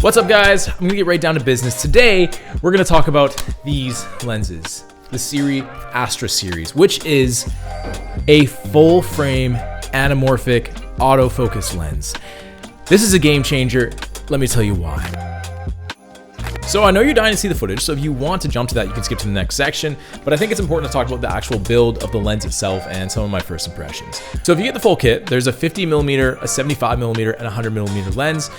What's up, guys? I'm gonna get right down to business. Today, we're gonna talk about these lenses, the Sirui Astra series, which is a full frame anamorphic autofocus lens. This is a game changer. Let me tell you why. So I know you're dying to see the footage, so if you want to jump to that, you can skip to the next section, but I think it's important to talk about the actual build of the lens itself and some of my first impressions. So if you get the full kit, there's a 50mm, a 75mm, and a 100mm lens.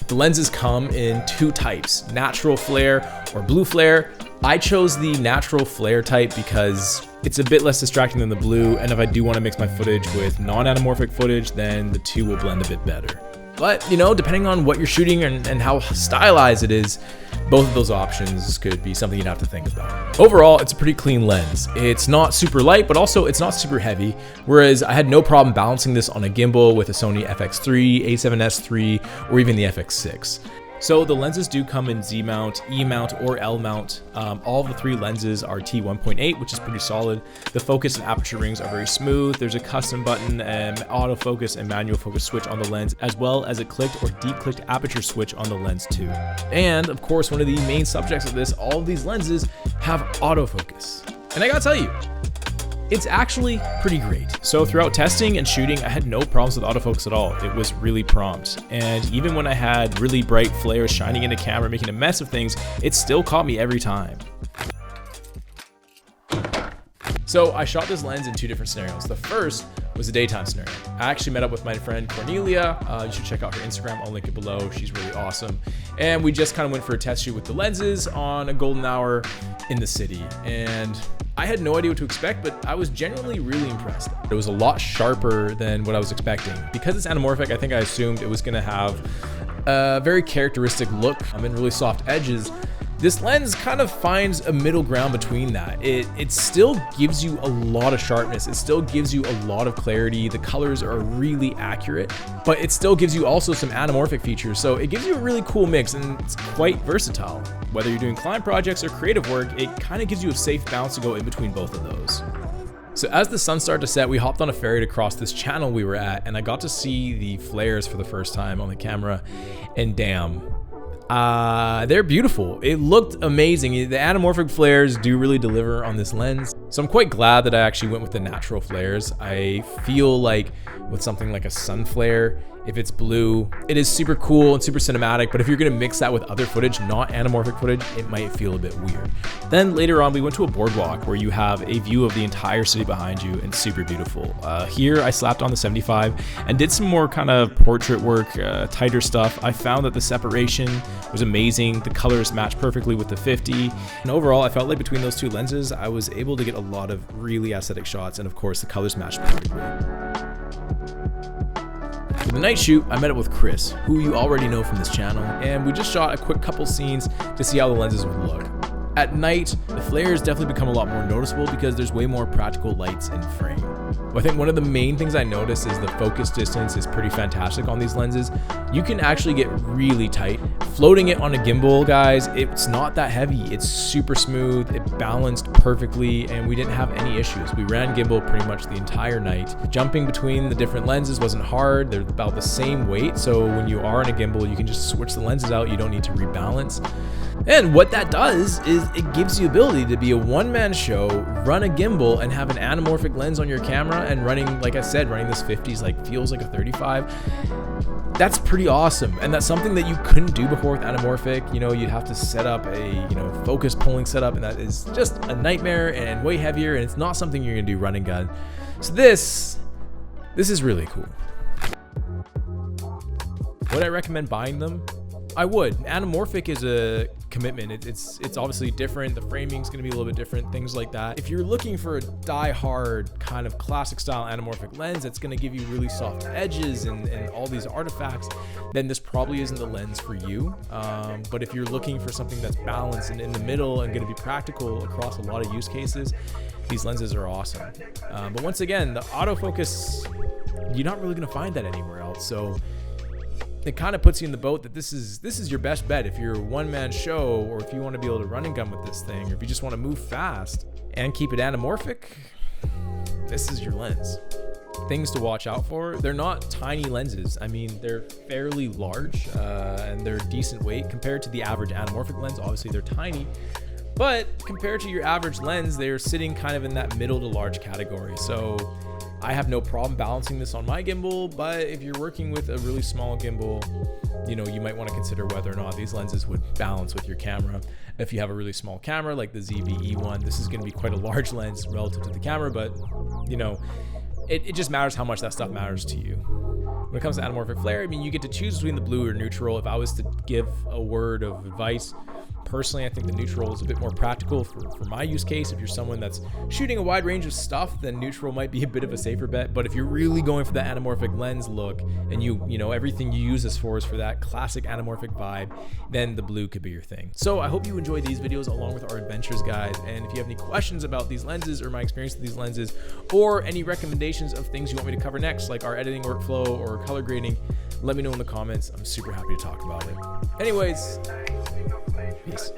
The lenses come in two types, natural flare or blue flare. I chose the natural flare type because it's a bit less distracting than the blue, and if I do want to mix my footage with non-anamorphic footage, then the two will blend a bit better. But, you know, depending on what you're shooting and how stylized it is, both of those options could be something you'd have to think about. Overall, it's a pretty clean lens. It's not super light, but also it's not super heavy, whereas I had no problem balancing this on a gimbal with a Sony FX3, A7S III, or even the FX6. So the lenses do come in Z mount, E mount, or L mount. All of the three lenses are T1.8, which is pretty solid. The focus and aperture rings are very smooth. There's a custom button and autofocus and manual focus switch on the lens, as well as a clicked or deep-clicked aperture switch on the lens too. And of course, one of the main subjects of this, all of these lenses have autofocus. And I gotta tell you, it's actually pretty great. So throughout testing and shooting, I had no problems with autofocus at all. It was really prompt. And even when I had really bright flares shining in the camera, making a mess of things, it still caught me every time. So I shot this lens in two different scenarios. The first was a daytime scenario. I actually met up with my friend Cornelia. You should check out her Instagram. I'll link it below. She's really awesome. And we just kind of went for a test shoot with the lenses on a golden hour in the city. And I had no idea what to expect, but I was genuinely really impressed. It was a lot sharper than what I was expecting. Because it's anamorphic, I think I assumed it was gonna have a very characteristic look and really soft edges. This lens kind of finds a middle ground between that. It still gives you a lot of sharpness. It still gives you a lot of clarity. The colors are really accurate, but it still gives you also some anamorphic features. So it gives you a really cool mix, and it's quite versatile. Whether you're doing client projects or creative work, it kind of gives you a safe balance to go in between both of those. So as the sun started to set, we hopped on a ferry to cross this channel we were at, and I got to see the flares for the first time on the camera, and damn. They're beautiful. It looked amazing. The anamorphic flares do really deliver on this lens. So I'm quite glad that I actually went with the natural flares. I feel like with something like a sun flare, if it's blue, it is super cool and super cinematic, but if you're gonna mix that with other footage, not anamorphic footage, it might feel a bit weird. Then later on, we went to a boardwalk where you have a view of the entire city behind you and super beautiful. Here, I slapped on the 75 and did some more kind of portrait work, tighter stuff. I found that the separation was amazing. The colors matched perfectly with the 50. And overall, I felt like between those two lenses, I was able to get a lot of really aesthetic shots, and of course, the colors matched perfectly. For the night shoot, I met up with Chris, who you already know from this channel, and we just shot a quick couple scenes to see how the lenses would look. At night, the flares definitely become a lot more noticeable because there's way more practical lights in frame. I think one of the main things I noticed is the focus distance is pretty fantastic on these lenses. You can actually get really tight. Floating it on a gimbal, guys, it's not that heavy. It's super smooth, it balanced perfectly, and we didn't have any issues. We ran gimbal pretty much the entire night. Jumping between the different lenses wasn't hard. They're about the same weight, so when you are on a gimbal, you can just switch the lenses out. You don't need to rebalance. And what that does is it gives you the ability to be a one-man show, run a gimbal, and have an anamorphic lens on your camera, and running, like I said, running this 50s feels like a 35. That's pretty awesome, and that's something that you couldn't do before with anamorphic. You know, you'd have to set up a focus pulling setup, and that is just a nightmare and way heavier, and it's not something you're gonna do run and gun. So this is really cool. Would I recommend buying them? I would. Anamorphic is a commitment. It's obviously different. The framing's gonna be a little bit different, things like that. If you're looking for a die-hard kind of classic style anamorphic lens that's gonna give you really soft edges and all these artifacts, then this probably isn't the lens for you. But if you're looking for something that's balanced and in the middle and gonna be practical across a lot of use cases, these lenses are awesome. But once again, the autofocus, you're not really gonna find that anywhere else. So it kind of puts you in the boat that this is your best bet if you're a one-man show, or if you want to be able to run and gun with this thing, or if you just want to move fast and keep it anamorphic, this is your lens. things to watch out for. They're not tiny lenses. I mean, they're fairly large and they're decent weight compared to the average anamorphic lens. Obviously, they're tiny, but compared to your average lens, they're sitting kind of in that middle to large category. So I have no problem balancing this on my gimbal, but if you're working with a really small gimbal, you know, you might want to consider whether or not these lenses would balance with your camera. If you have a really small camera like the ZV-E1, this is going to be quite a large lens relative to the camera, but you know, it just matters how much that stuff matters to you. When it comes to anamorphic flare, I mean, you get to choose between the blue or neutral. If I was to give a word of advice, personally, I think the neutral is a bit more practical for my use case. If you're someone that's shooting a wide range of stuff, then neutral might be a bit of a safer bet. But if you're really going for the anamorphic lens look and you know everything you use this for is for that classic anamorphic vibe, then the blue could be your thing. So I hope you enjoyed these videos along with our adventures guide. And if you have any questions about these lenses or my experience with these lenses, or any recommendations of things you want me to cover next, like our editing workflow or color grading, let me know in the comments. I'm super happy to talk about it. Anyways, peace.